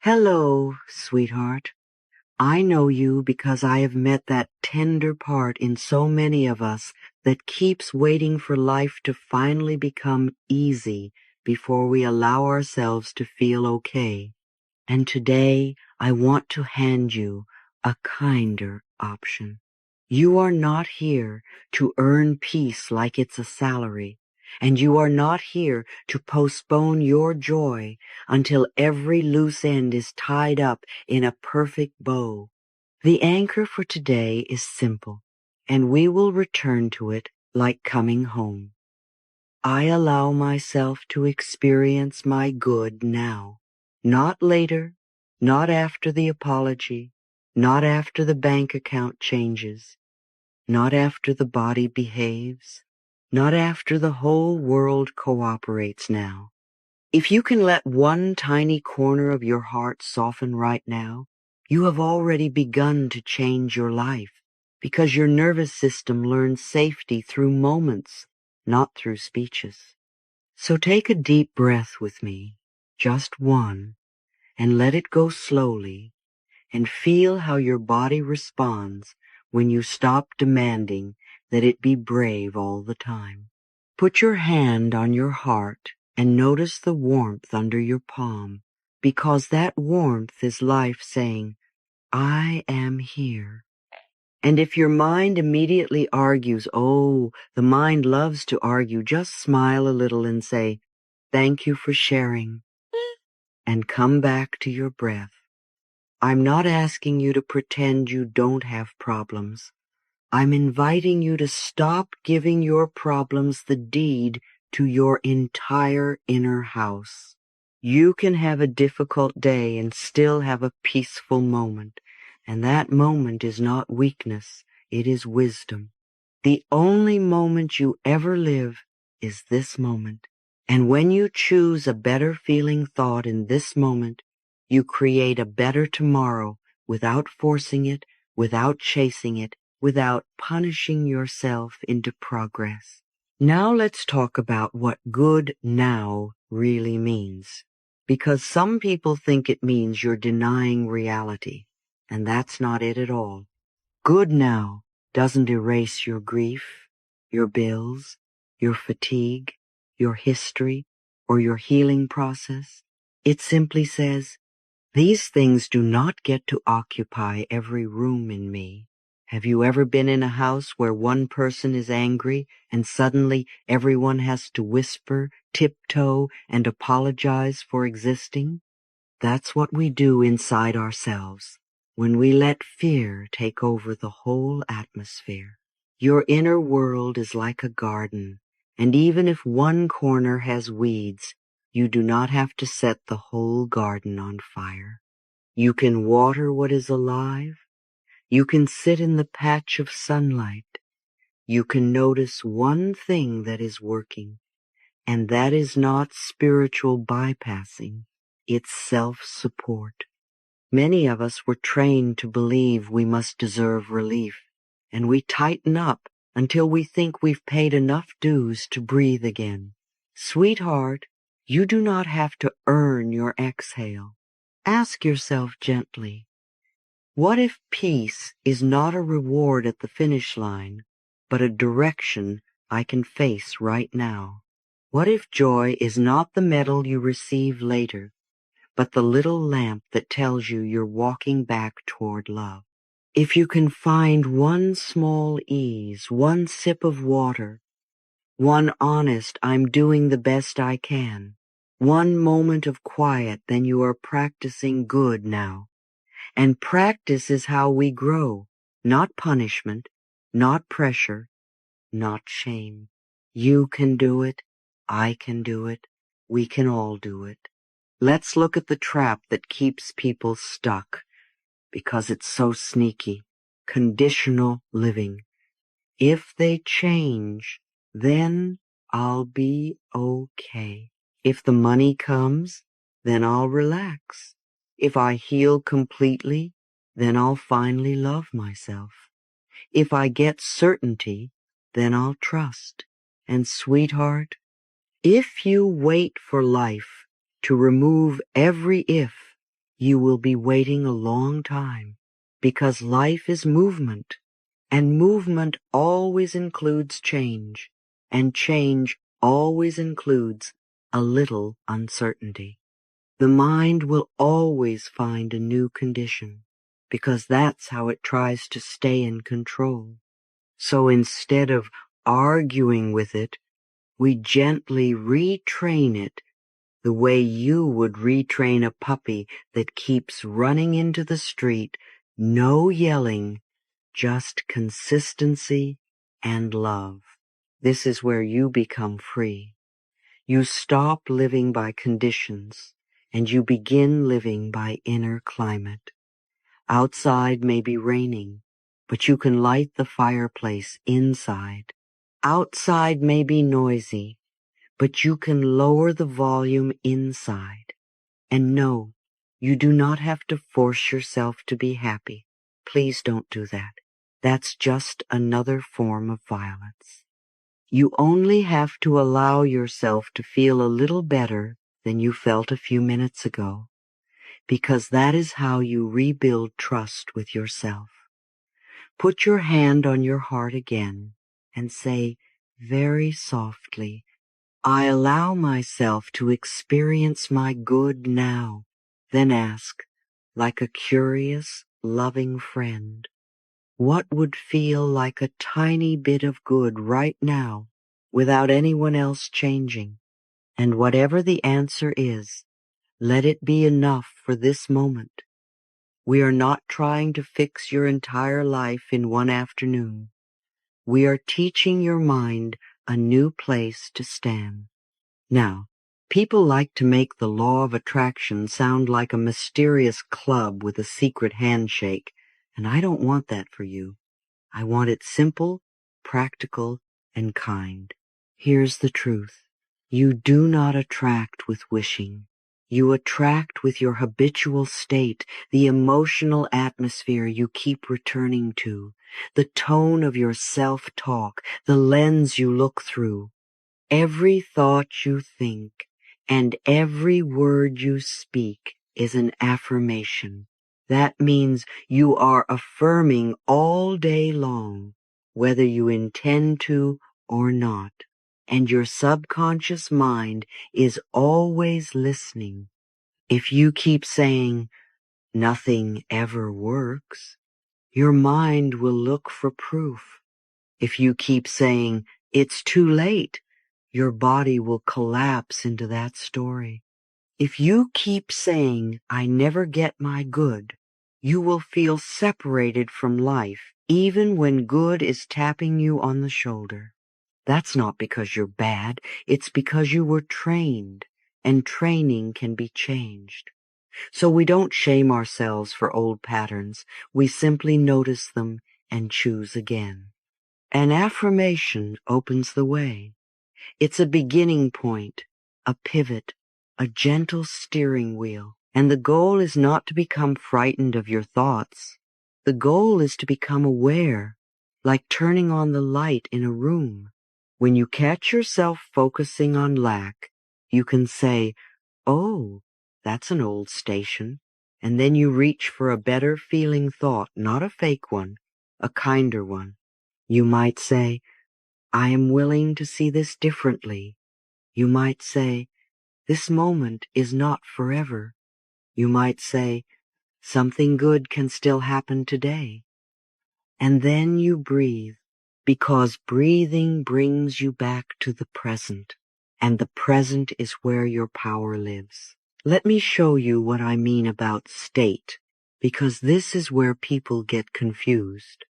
Hello, sweetheart. I know you because I have met that tender part in so many of us that keeps waiting for life to finally become easy before we allow ourselves to feel okay. And today I want to hand you a kinder option. You are not here to earn peace like it's a salary, and you are not here to postpone your joy until every loose end is tied up in a perfect bow. The anchor for today is simple, and we will return to it like coming home. I allow myself to experience my good now, not later, not after the apology, not after the bank account changes, not after the body behaves, not after the whole world cooperates now. If you can let one tiny corner of your heart soften right now, you have already begun to change your life, because your nervous system learns safety through moments, not through speeches. So take a deep breath with me, just one, and let it go slowly, and feel how your body responds when you stop demanding that it be brave all the time. Put your hand on your heart and notice the warmth under your palm, because that warmth is life saying, I am here. And if your mind immediately argues, oh, the mind loves to argue, just smile a little and say, thank you for sharing, and come back to your breath. I'm not asking you to pretend you don't have problems. I'm inviting you to stop giving your problems the deed to your entire inner house. You can have a difficult day and still have a peaceful moment, and that moment is not weakness, it is wisdom. The only moment you ever live is this moment, and when you choose a better feeling thought in this moment, you create a better tomorrow without forcing it, without chasing it, without punishing yourself into progress. Now let's talk about what good now really means, because some people think it means you're denying reality, and that's not it at all. Good now doesn't erase your grief, your bills, your fatigue, your history, or your healing process. It simply says, these things do not get to occupy every room in me. Have you ever been in a house where one person is angry and suddenly everyone has to whisper, tiptoe, and apologize for existing? That's what we do inside ourselves when we let fear take over the whole atmosphere. Your inner world is like a garden, and even if one corner has weeds, you do not have to set the whole garden on fire. You can water what is alive. You can sit in the patch of sunlight. You can notice one thing that is working, and that is not spiritual bypassing. It's self-support. Many of us were trained to believe we must deserve relief, and we tighten up until we think we've paid enough dues to breathe again. Sweetheart, you do not have to earn your exhale. Ask yourself gently, what if peace is not a reward at the finish line, but a direction I can face right now? What if joy is not the medal you receive later, but the little lamp that tells you you're walking back toward love? If you can find one small ease, one sip of water, one honest I'm doing the best I can, one moment of quiet, then you are practicing good now. And practice is how we grow, not punishment, not pressure, not shame. You can do it. I can do it. We can all do it. Let's look at the trap that keeps people stuck, because it's so sneaky. Conditional living. If they change, then I'll be okay. If the money comes, then I'll relax. If I heal completely, then I'll finally love myself. If I get certainty, then I'll trust. And sweetheart, if you wait for life to remove every if, you will be waiting a long time, because life is movement, and movement always includes change, and change always includes a little uncertainty. The mind will always find a new condition, because that's how it tries to stay in control. So instead of arguing with it, we gently retrain it the way you would retrain a puppy that keeps running into the street, no yelling, just consistency and love. This is where you become free. You stop living by conditions, and you begin living by inner climate. Outside may be raining, but you can light the fireplace inside. Outside may be noisy, but you can lower the volume inside. And no, you do not have to force yourself to be happy. Please don't do that. That's just another form of violence. You only have to allow yourself to feel a little better than you felt a few minutes ago, because that is how you rebuild trust with yourself. Put your hand on your heart again and say very softly, I allow myself to experience my good now. Then ask, like a curious, loving friend, what would feel like a tiny bit of good right now without anyone else changing? And whatever the answer is, let it be enough for this moment. We are not trying to fix your entire life in one afternoon. We are teaching your mind a new place to stand. Now, people like to make the law of attraction sound like a mysterious club with a secret handshake, and I don't want that for you. I want it simple, practical, and kind. Here's the truth. You do not attract with wishing. You attract with your habitual state, the emotional atmosphere you keep returning to, the tone of your self-talk, the lens you look through. Every thought you think and every word you speak is an affirmation. That means you are affirming all day long, whether you intend to or not. And your subconscious mind is always listening. If you keep saying, nothing ever works, your mind will look for proof. If you keep saying, it's too late, your body will collapse into that story. If you keep saying, I never get my good, you will feel separated from life, even when good is tapping you on the shoulder. That's not because you're bad, it's because you were trained, and training can be changed. So we don't shame ourselves for old patterns, we simply notice them and choose again. An affirmation opens the way. It's a beginning point, a pivot, a gentle steering wheel. And the goal is not to become frightened of your thoughts. The goal is to become aware, like turning on the light in a room. When you catch yourself focusing on lack, you can say, oh, that's an old station. And then you reach for a better feeling thought, not a fake one, a kinder one. You might say, I am willing to see this differently. You might say, this moment is not forever. You might say, something good can still happen today. And then you breathe, because breathing brings you back to the present, and the present is where your power lives. Let me show you what I mean about state, because this is where people get confused.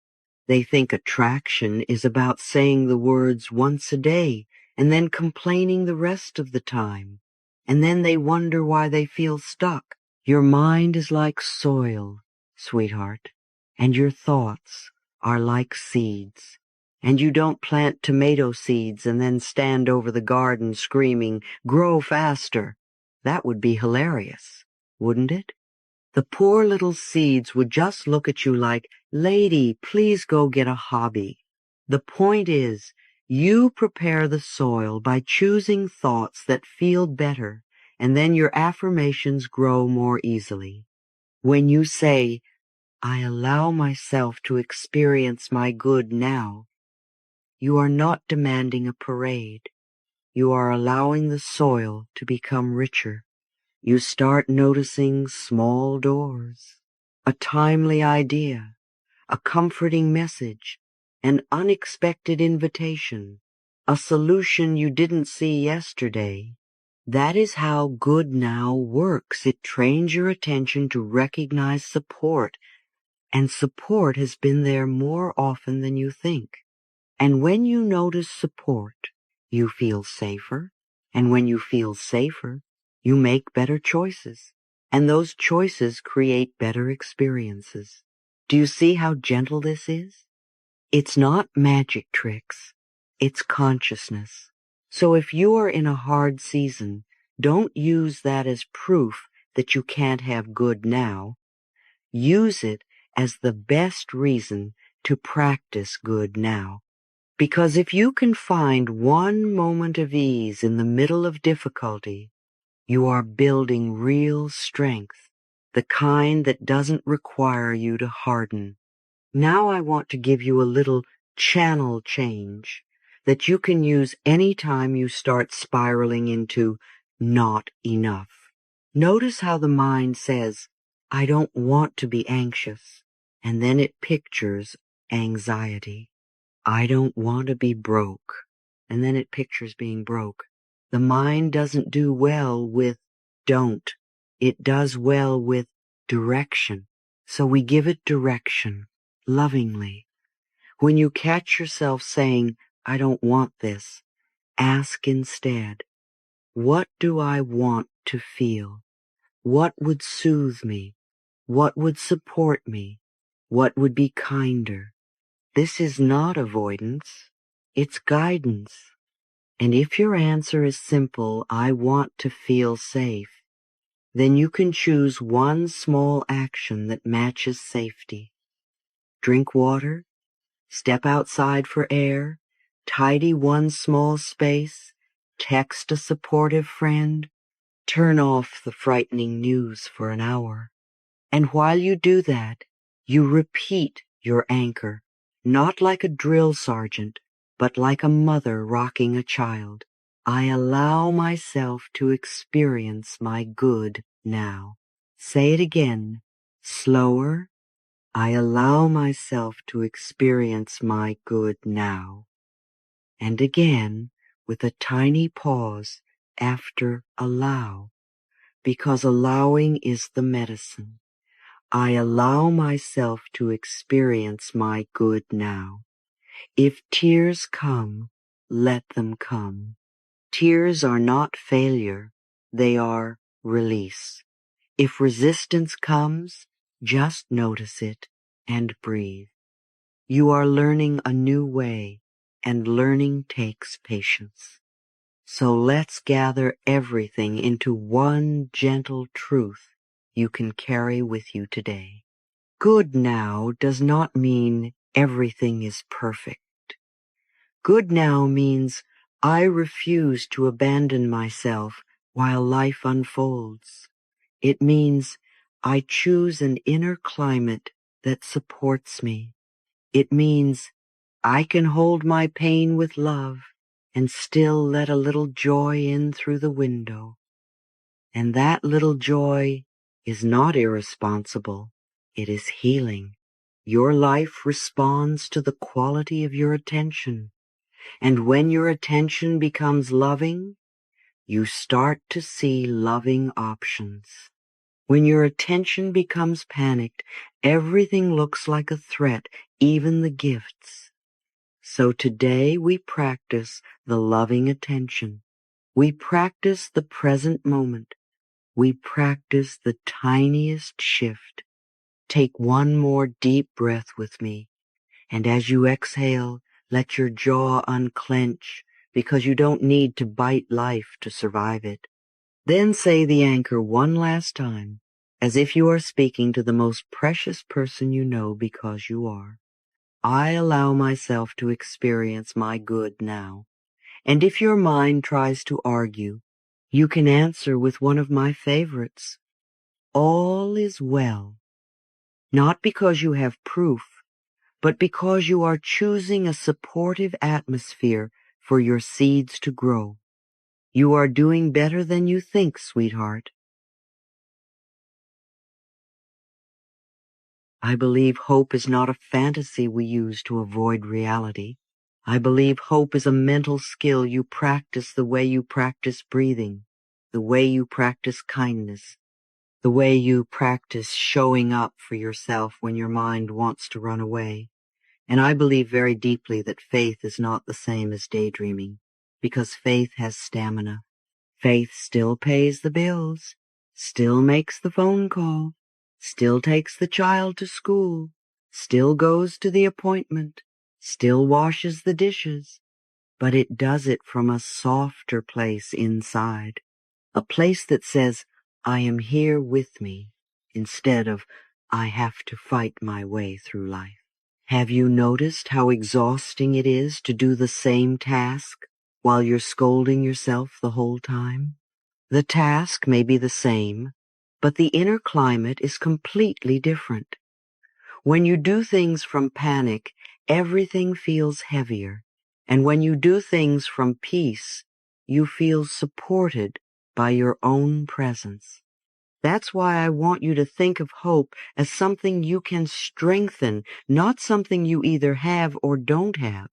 They think attraction is about saying the words once a day and then complaining the rest of the time. And then they wonder why they feel stuck. Your mind is like soil, sweetheart, and your thoughts are like seeds. And you don't plant tomato seeds and then stand over the garden screaming, grow faster. That would be hilarious, wouldn't it? The poor little seeds would just look at you like, lady, please go get a hobby. The point is, you prepare the soil by choosing thoughts that feel better, and then your affirmations grow more easily. When you say, I allow myself to experience my good now, you are not demanding a parade. You are allowing the soil to become richer. You start noticing small doors, a timely idea, a comforting message, an unexpected invitation, a solution you didn't see yesterday. That is how good now works. It trains your attention to recognize support, and support has been there more often than you think. And when you notice support, you feel safer, and when you feel safer, you make better choices, and those choices create better experiences. Do you see how gentle this is? It's not magic tricks, it's consciousness. So if you are in a hard season, don't use that as proof that you can't have good now. Use it as the best reason to practice good now. Because if you can find one moment of ease in the middle of difficulty, you are building real strength, the kind that doesn't require you to harden. Now I want to give you a little channel change that you can use any time you start spiraling into not enough. Notice how the mind says, I don't want to be anxious, and then it pictures anxiety. I don't want to be broke, and then it pictures being broke. The mind doesn't do well with don't. It does well with direction. So we give it direction, lovingly. When you catch yourself saying, I don't want this, ask instead, what do I want to feel? What would soothe me? What would support me? What would be kinder? This is not avoidance, it's guidance. And if your answer is simple, I want to feel safe, then you can choose one small action that matches safety. Drink water, step outside for air, tidy one small space, text a supportive friend, turn off the frightening news for an hour. And while you do that, you repeat your anchor, not like a drill sergeant, but like a mother rocking a child. I allow myself to experience my good now. Say it again, slower. I allow myself to experience my good now. And again, with a tiny pause after allow, because allowing is the medicine. I allow myself to experience my good now. If tears come, let them come. Tears are not failure, they are release. If resistance comes, just notice it and breathe. You are learning a new way, and learning takes patience. So let's gather everything into one gentle truth you can carry with you today. Good now does not mean everything is perfect. Good now means I refuse to abandon myself while life unfolds. It means I choose an inner climate that supports me. It means I can hold my pain with love and still let a little joy in through the window. And that little joy is not irresponsible. It is healing. Your life responds to the quality of your attention. And when your attention becomes loving, you start to see loving options. When your attention becomes panicked, everything looks like a threat, even the gifts. So today we practice the loving attention. We practice the present moment. We practice the tiniest shift. Take one more deep breath with me, and as you exhale, let your jaw unclench, because you don't need to bite life to survive it. Then say the anchor one last time, as if you are speaking to the most precious person you know, because you are. I allow myself to experience my good now. And if your mind tries to argue, you can answer with one of my favorites. all is well, not because you have proof, but because you are choosing a supportive atmosphere for your seeds to grow. You are doing better than you think, sweetheart. I believe hope is not a fantasy we use to avoid reality. I believe hope is a mental skill you practice the way you practice breathing, the way you practice kindness, the way you practice showing up for yourself when your mind wants to run away. And I believe very deeply that faith is not the same as daydreaming, because faith has stamina. Faith still pays the bills, still makes the phone call, still takes the child to school, still goes to the appointment, still washes the dishes, but it does it from a softer place inside, a place that says, I am here with me, instead of, I have to fight my way through life. Have you noticed how exhausting it is to do the same task while you're scolding yourself the whole time? The task may be the same, but the inner climate is completely different. When you do things from panic, everything feels heavier, and when you do things from peace, you feel supported by your own presence. That's why I want you to think of hope as something you can strengthen, not something you either have or don't have.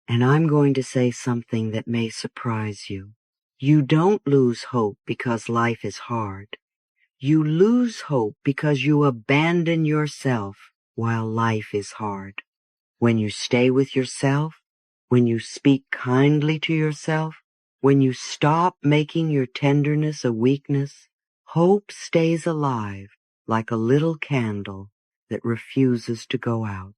And I'm going to say something that may surprise you. You don't lose hope because life is hard. You lose hope because you abandon yourself while life is hard. When you stay with yourself, when you speak kindly to yourself, when you stop making your tenderness a weakness, hope stays alive like a little candle that refuses to go out.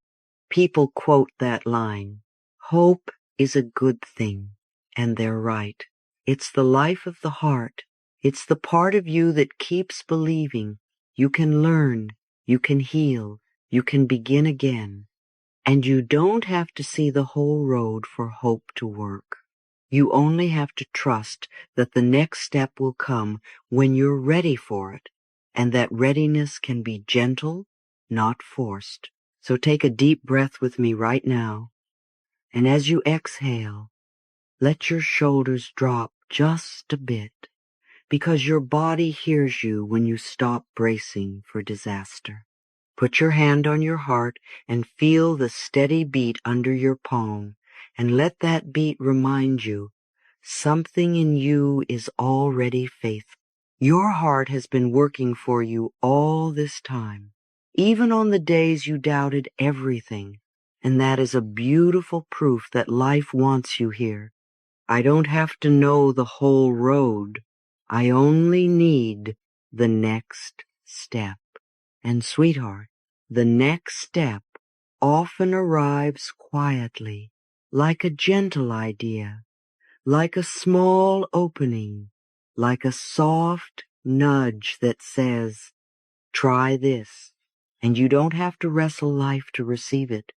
People quote that line, hope is a good thing, and they're right. It's the life of the heart. It's the part of you that keeps believing you can learn, you can heal, you can begin again. And you don't have to see the whole road for hope to work. You only have to trust that the next step will come when you're ready for it, and that readiness can be gentle, not forced. So take a deep breath with me right now, and as you exhale, let your shoulders drop just a bit, because your body hears you when you stop bracing for disaster. Put your hand on your heart and feel the steady beat under your palm, and let that beat remind you something in you is already faithful. Your heart has been working for you all this time, even on the days you doubted everything, and that is a beautiful proof that life wants you here. I don't have to know the whole road. I only need the next step. And sweetheart, the next step often arrives quietly, like a gentle idea, like a small opening, like a soft nudge that says, try this, and you don't have to wrestle life to receive it.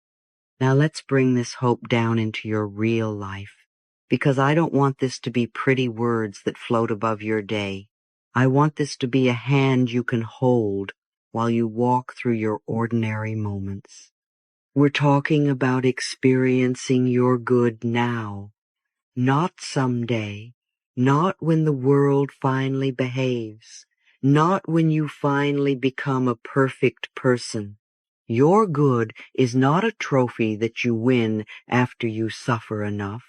Now let's bring this hope down into your real life, because I don't want this to be pretty words that float above your day. I want this to be a hand you can hold while you walk through your ordinary moments. We're talking about experiencing your good now, not someday, not when the world finally behaves, not when you finally become a perfect person. Your good is not a trophy that you win after you suffer enough.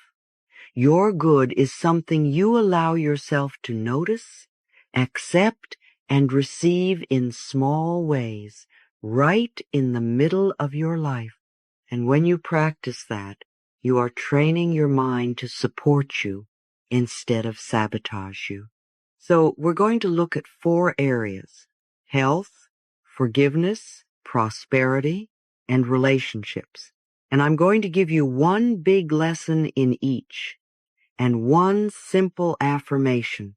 Your good is something you allow yourself to notice, accept, and receive in small ways, right in the middle of your life. And when you practice that, you are training your mind to support you instead of sabotage you. So we're going to look at 4 areas: health, forgiveness, prosperity, and relationships. And I'm going to give you one big lesson in each and one simple affirmation,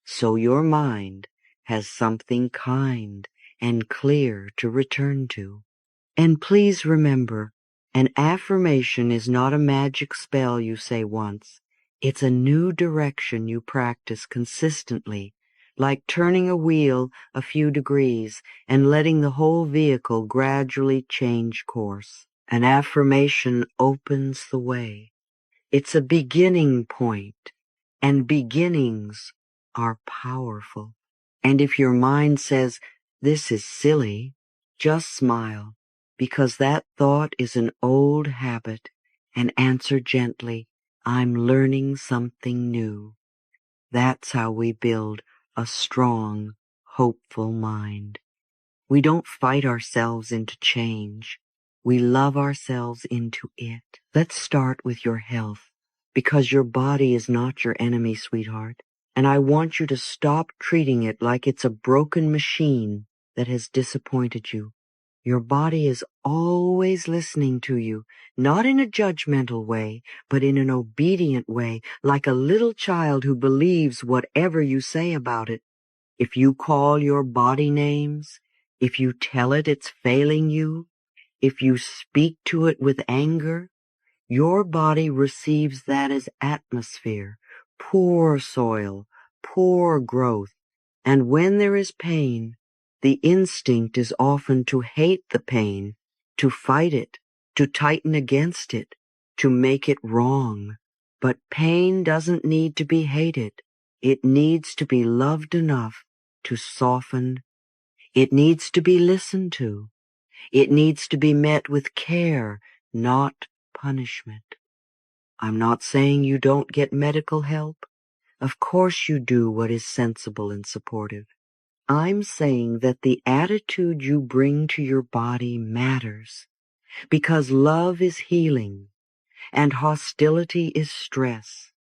so your mind has something kind and clear to return to. And please remember, an affirmation is not a magic spell you say once. It's a new direction you practice consistently like turning a wheel a few degrees and letting the whole vehicle gradually change course. An affirmation opens the way. It's a beginning point, and beginnings are powerful. And if your mind says, "This is silly," just smile, because that thought is an old habit, and answer gently, "I'm learning something new." That's how we build a strong, hopeful mind. We don't fight ourselves into change. We love ourselves into it. Let's start with your health, because your body is not your enemy, sweetheart. And I want you to stop treating it like it's a broken machine that has disappointed you. Your body is always listening to you, not in a judgmental way, but in an obedient way, like a little child who believes whatever you say about it. If you call your body names, if you tell it it's failing you, if you speak to it with anger, your body receives that as atmosphere, poor soil, poor growth. And when there is pain, the instinct is often to hate the pain, to fight it, to tighten against it, to make it wrong. But pain doesn't need to be hated. It needs to be loved enough to soften. It needs to be listened to. It needs to be met with care, not punishment. I'm not saying you don't get medical help. Of course you do what is sensible and supportive. I'm saying that the attitude you bring to your body matters, because love is healing, and hostility is stress,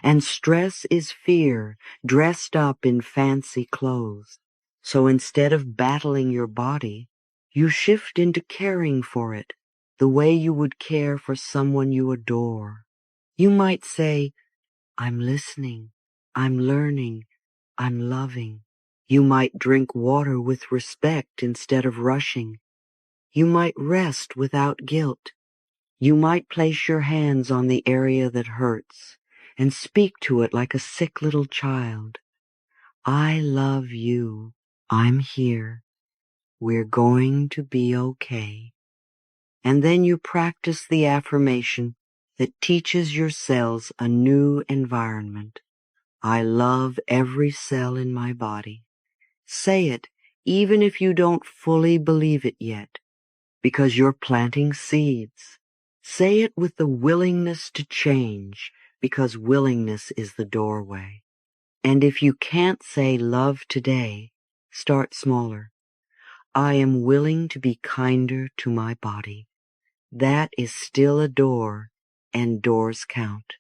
and stress is fear dressed up in fancy clothes. So instead of battling your body, you shift into caring for it the way you would care for someone you adore. You might say, "I'm listening, I'm learning, I'm loving." You might drink water with respect instead of rushing. You might rest without guilt. You might place your hands on the area that hurts and speak to it like a sick little child. "I love you. I'm here. We're going to be okay." And then you practice the affirmation that teaches your cells a new environment. I love every cell in my body. Say it even if you don't fully believe it yet, because you're planting seeds. Say it with the willingness to change, because willingness is the doorway. And if you can't say love today, start smaller. I am willing to be kinder to my body. That is still a door, and doors count.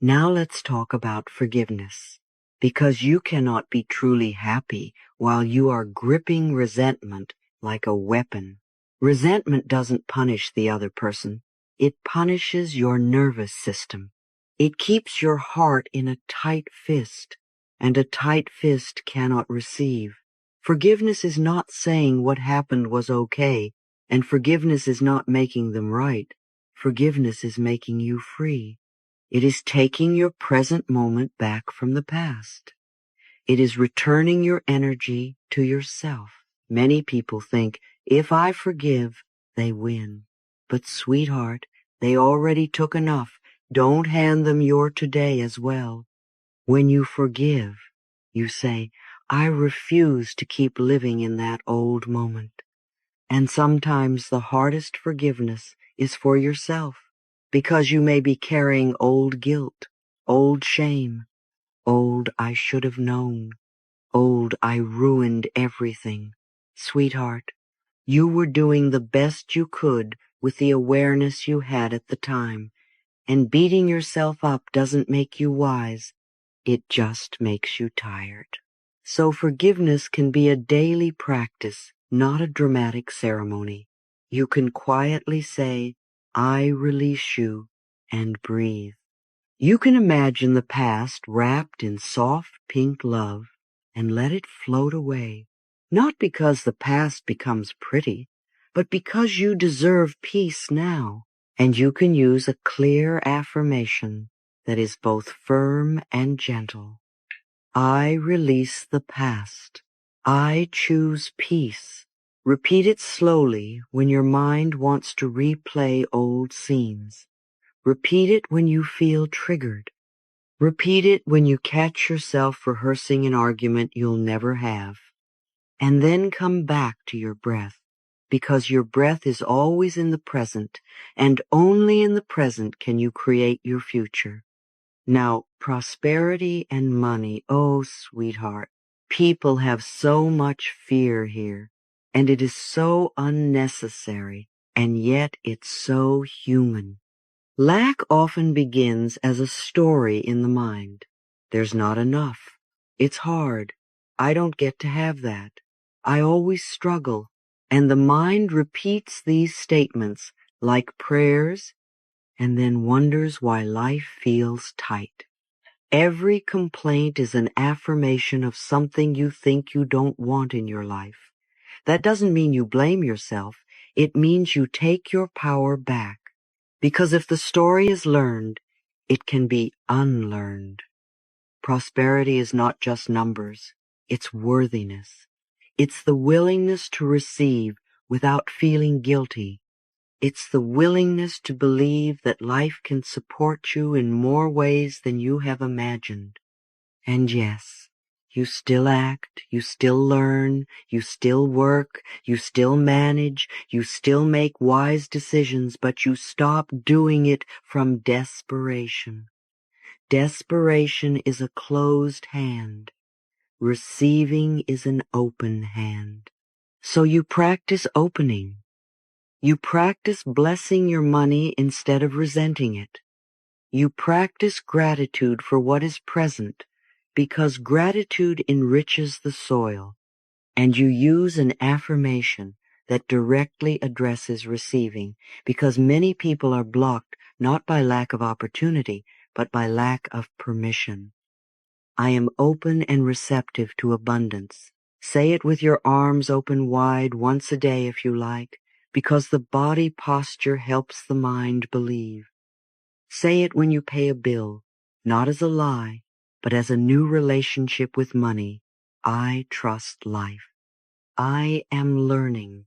Now let's talk about forgiveness, because you cannot be truly happy while you are gripping resentment like a weapon. Resentment doesn't punish the other person. It punishes your nervous system. It keeps your heart in a tight fist, and a tight fist cannot receive. Forgiveness is not saying what happened was okay, and forgiveness is not making them right. Forgiveness is making you free. It is taking your present moment back from the past. It is returning your energy to yourself. Many people think, if I forgive, they win. But sweetheart, they already took enough. Don't hand them your today as well. When you forgive, you say, I refuse to keep living in that old moment. And sometimes the hardest forgiveness is for yourself, because you may be carrying old guilt, old shame, old I should have known, old I ruined everything. Sweetheart, you were doing the best you could with the awareness you had at the time, and beating yourself up doesn't make you wise, it just makes you tired. So forgiveness can be a daily practice, not a dramatic ceremony. You can quietly say, I release you, and breathe. You can imagine the past wrapped in soft pink love and let it float away, not because the past becomes pretty, but because you deserve peace now, and you can use a clear affirmation that is both firm and gentle. I release the past. I choose peace. Repeat it slowly when your mind wants to replay old scenes. Repeat it when you feel triggered. Repeat it when you catch yourself rehearsing an argument you'll never have. And then come back to your breath, because your breath is always in the present, and only in the present can you create your future. Now, prosperity and money, oh, sweetheart, people have so much fear here, and it is so unnecessary, and yet it's so human. Lack often begins as a story in the mind. There's not enough. It's hard. I don't get to have that. I always struggle. And the mind repeats these statements like prayers and then wonders why life feels tight. Every complaint is an affirmation of something you think you don't want in your life. That doesn't mean you blame yourself. It means you take your power back. Because if the story is learned, it can be unlearned. Prosperity is not just numbers. It's worthiness. It's the willingness to receive without feeling guilty. It's the willingness to believe that life can support you in more ways than you have imagined. And yes, you still act, you still learn, you still work, you still manage, you still make wise decisions, but you stop doing it from desperation. Desperation is a closed hand. Receiving is an open hand. So you practice opening. You practice blessing your money instead of resenting it. You practice gratitude for what is present, because gratitude enriches the soil, and you use an affirmation that directly addresses receiving, because many people are blocked not by lack of opportunity, but by lack of permission. I am open and receptive to abundance. Say it with your arms open wide once a day if you like, because the body posture helps the mind believe. Say it when you pay a bill, not as a lie, but as a new relationship with money. I trust life. I am learning.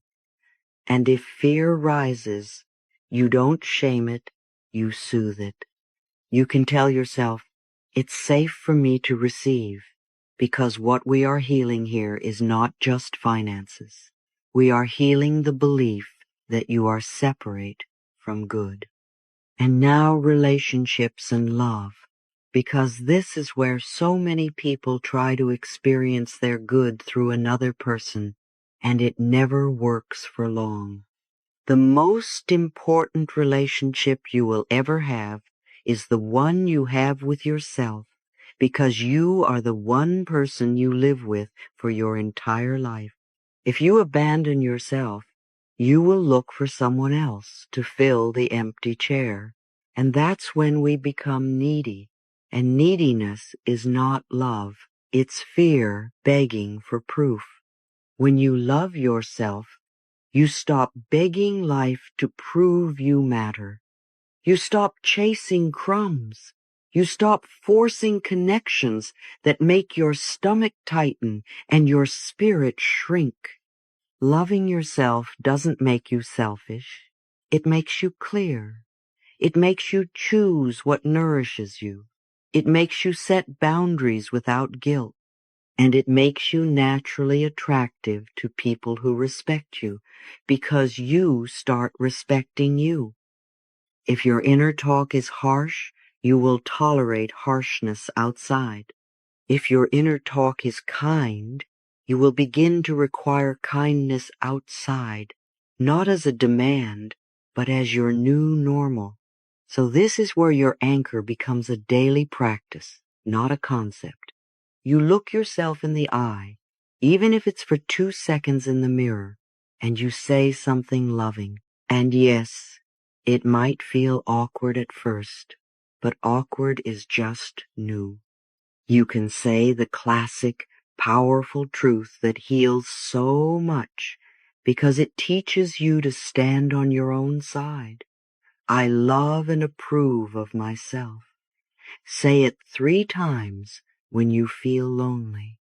And if fear rises, you don't shame it, you soothe it. You can tell yourself, it's safe for me to receive, because what we are healing here is not just finances. We are healing the belief that you are separate from good. And now relationships and love, because this is where so many people try to experience their good through another person, and it never works for long. The most important relationship you will ever have is the one you have with yourself, because you are the one person you live with for your entire life. If you abandon yourself, you will look for someone else to fill the empty chair. And that's when we become needy. And neediness is not love. It's fear begging for proof. When you love yourself, you stop begging life to prove you matter. You stop chasing crumbs. You stop forcing connections that make your stomach tighten and your spirit shrink. Loving yourself doesn't make you selfish. It makes you clear. It makes you choose what nourishes you. It makes you set boundaries without guilt. And it makes you naturally attractive to people who respect you, because you start respecting you. If your inner talk is harsh, you will tolerate harshness outside. If your inner talk is kind, you will begin to require kindness outside, not as a demand, but as your new normal. So this is where your anchor becomes a daily practice, not a concept. You look yourself in the eye, even if it's for 2 seconds in the mirror, and you say something loving. And yes, it might feel awkward at first, but awkward is just new. You can say the classic, powerful truth that heals so much because it teaches you to stand on your own side. I love and approve of myself. Say it 3 times, when you feel lonely.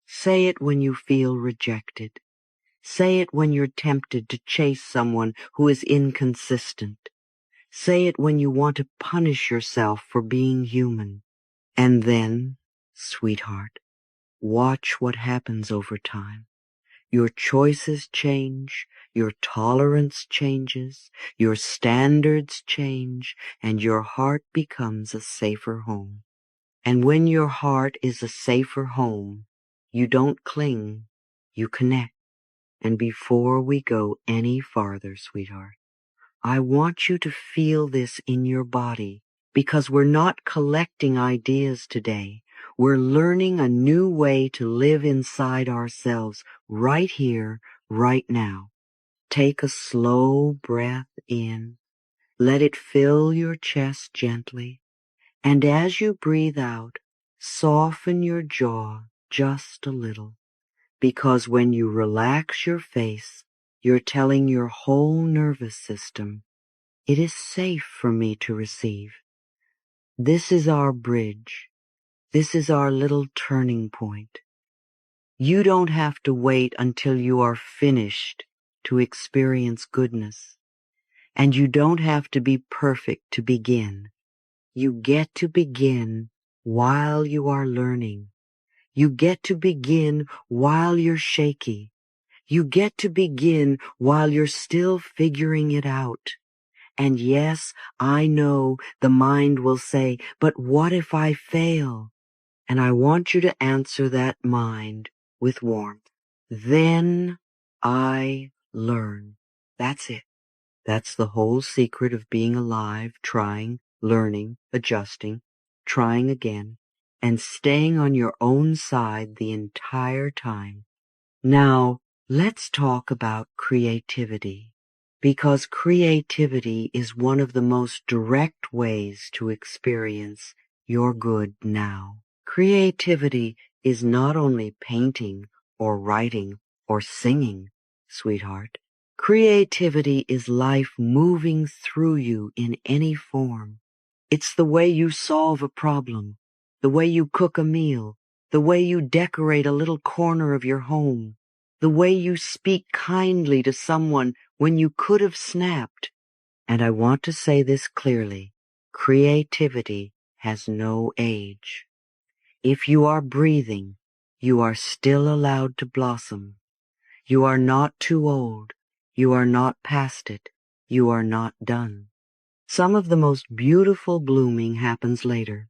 Say it when you feel rejected. Say it when you're tempted to chase someone who is inconsistent. Say it when you want to punish yourself for being human. And then, sweetheart, watch what happens over time. Your choices change, your tolerance changes, your standards change, and your heart becomes a safer home. And when your heart is a safer home, you don't cling, you connect. And before we go any farther, sweetheart, I want you to feel this in your body, because we're not collecting ideas today. We're learning a new way to live inside ourselves right here, right now. Take a slow breath in. Let it fill your chest gently. And as you breathe out, soften your jaw just a little, because when you relax your face, you're telling your whole nervous system, it is safe for me to receive. This is our bridge. This is our little turning point. You don't have to wait until you are finished to experience goodness. And you don't have to be perfect to begin. You get to begin while you are learning. You get to begin while you're shaky. You get to begin while you're still figuring it out. And yes, I know the mind will say, but what if I fail? And I want you to answer that mind with warmth. Then I learn. That's it. That's the whole secret of being alive, trying, learning, adjusting, trying again, and staying on your own side the entire time. Now, let's talk about creativity, because creativity is one of the most direct ways to experience your good now. Creativity is not only painting or writing or singing, sweetheart. Creativity is life moving through you in any form. It's the way you solve a problem, the way you cook a meal, the way you decorate a little corner of your home, the way you speak kindly to someone when you could have snapped. And I want to say this clearly, creativity has no age. If you are breathing, you are still allowed to blossom. You are not too old. You are not past it. You are not done. Some of the most beautiful blooming happens later,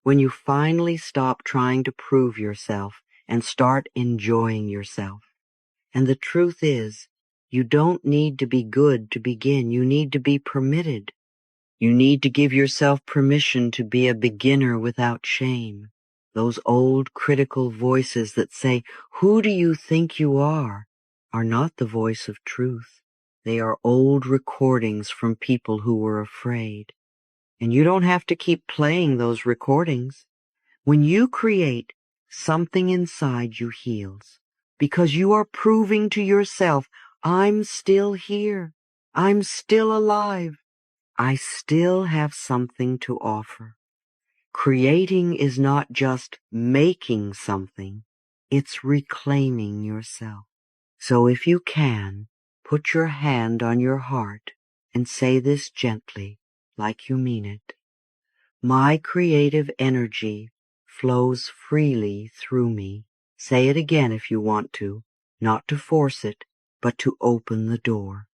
when you finally stop trying to prove yourself and start enjoying yourself. And the truth is, you don't need to be good to begin. You need to be permitted. You need to give yourself permission to be a beginner without shame. Those old critical voices that say, "Who do you think you are?" are not the voice of truth. They are old recordings from people who were afraid. And you don't have to keep playing those recordings. When you create, something inside you heals, because you are proving to yourself, I'm still here. I'm still alive. I still have something to offer. Creating is not just making something, it's reclaiming yourself. So if you can, put your hand on your heart and say this gently, like you mean it. My creative energy flows freely through me. Say it again if you want to, not to force it, but to open the door.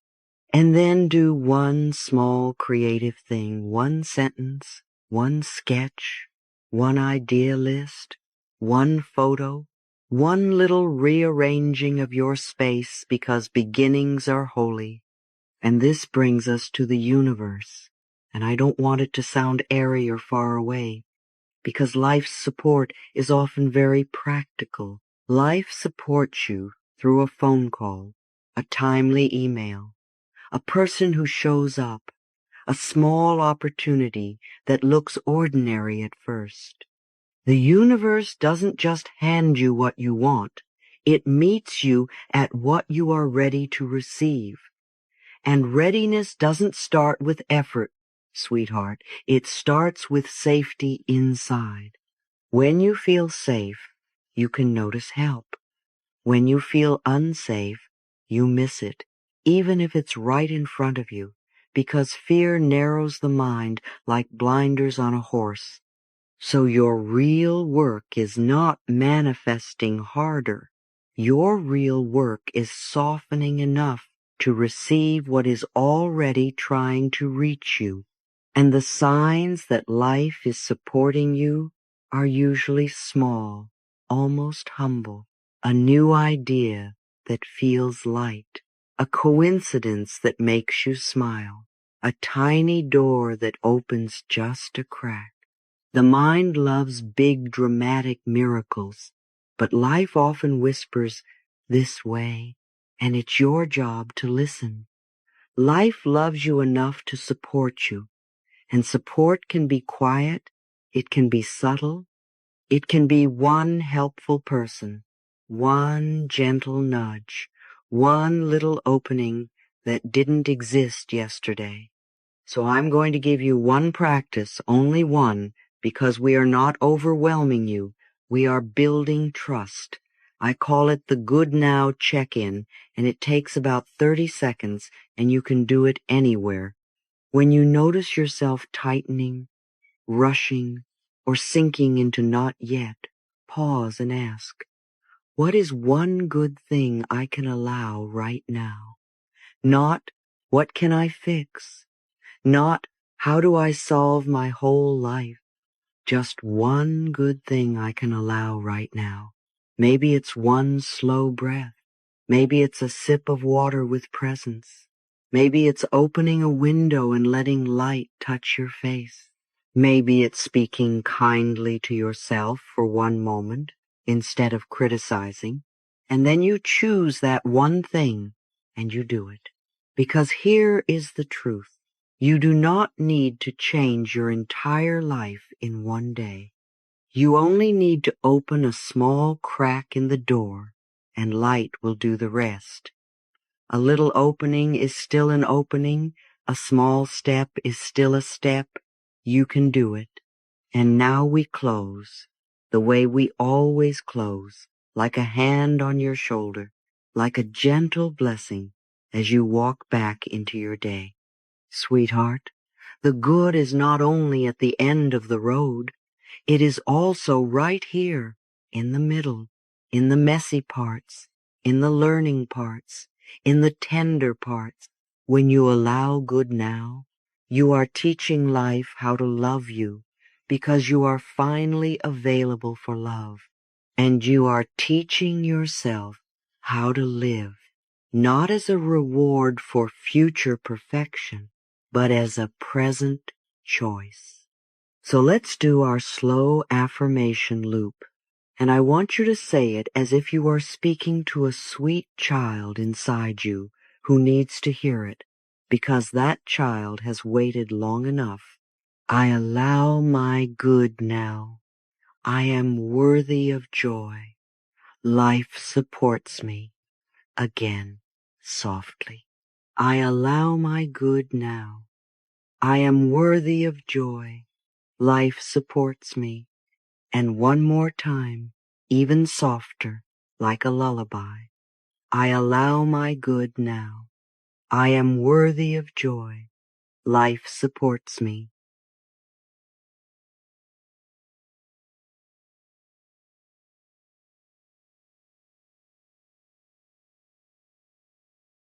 And then do one small creative thing, one sentence, one sketch, one idea list, one photo, one little rearranging of your space, because beginnings are holy. And this brings us to the universe. And I don't want it to sound airy or far away, because life's support is often very practical. Life supports you through a phone call, a timely email, a person who shows up, a small opportunity that looks ordinary at first. The universe doesn't just hand you what you want. It meets you at what you are ready to receive. And readiness doesn't start with effort, sweetheart. It starts with safety inside. When you feel safe, you can notice help. When you feel unsafe, you miss it, even if it's right in front of you, because fear narrows the mind like blinders on a horse. So your real work is not manifesting harder. Your real work is softening enough to receive what is already trying to reach you. And the signs that life is supporting you are usually small, almost humble. A new idea that feels light, a coincidence that makes you smile, a tiny door that opens just a crack. The mind loves big dramatic miracles, but life often whispers this way, and it's your job to listen. Life loves you enough to support you, and support can be quiet, it can be subtle, it can be one helpful person, one gentle nudge, one little opening that didn't exist yesterday. So I'm going to give you one practice, only one, because we are not overwhelming you. We are building trust. I call it the Good Now check-in, and it takes about 30 seconds, and you can do it anywhere. When you notice yourself tightening, rushing, or sinking into not yet, pause and ask, what is one good thing I can allow right now? Not, what can I fix? Not, how do I solve my whole life? Just one good thing I can allow right now. Maybe it's one slow breath. Maybe it's a sip of water with presence. Maybe it's opening a window and letting light touch your face. Maybe it's speaking kindly to yourself for one moment instead of criticizing. And then you choose that one thing and you do it. Because here is the truth. You do not need to change your entire life in one day. You only need to open a small crack in the door, and light will do the rest. A little opening is still an opening. A small step is still a step. You can do it. And now we close, the way we always close, like a hand on your shoulder, like a gentle blessing as you walk back into your day. Sweetheart, the good is not only at the end of the road, it is also right here, in the middle, in the messy parts, in the learning parts, in the tender parts. When you allow good now, you are teaching life how to love you, because you are finally available for love, and you are teaching yourself how to live, not as a reward for future perfection, but as a present choice. So let's do our slow affirmation loop, and I want you to say it as if you are speaking to a sweet child inside you who needs to hear it, because that child has waited long enough. I allow my good now. I am worthy of joy. Life supports me. Again, softly. I allow my good now. I am worthy of joy. Life supports me. And one more time, even softer, like a lullaby. I allow my good now. I am worthy of joy. Life supports me.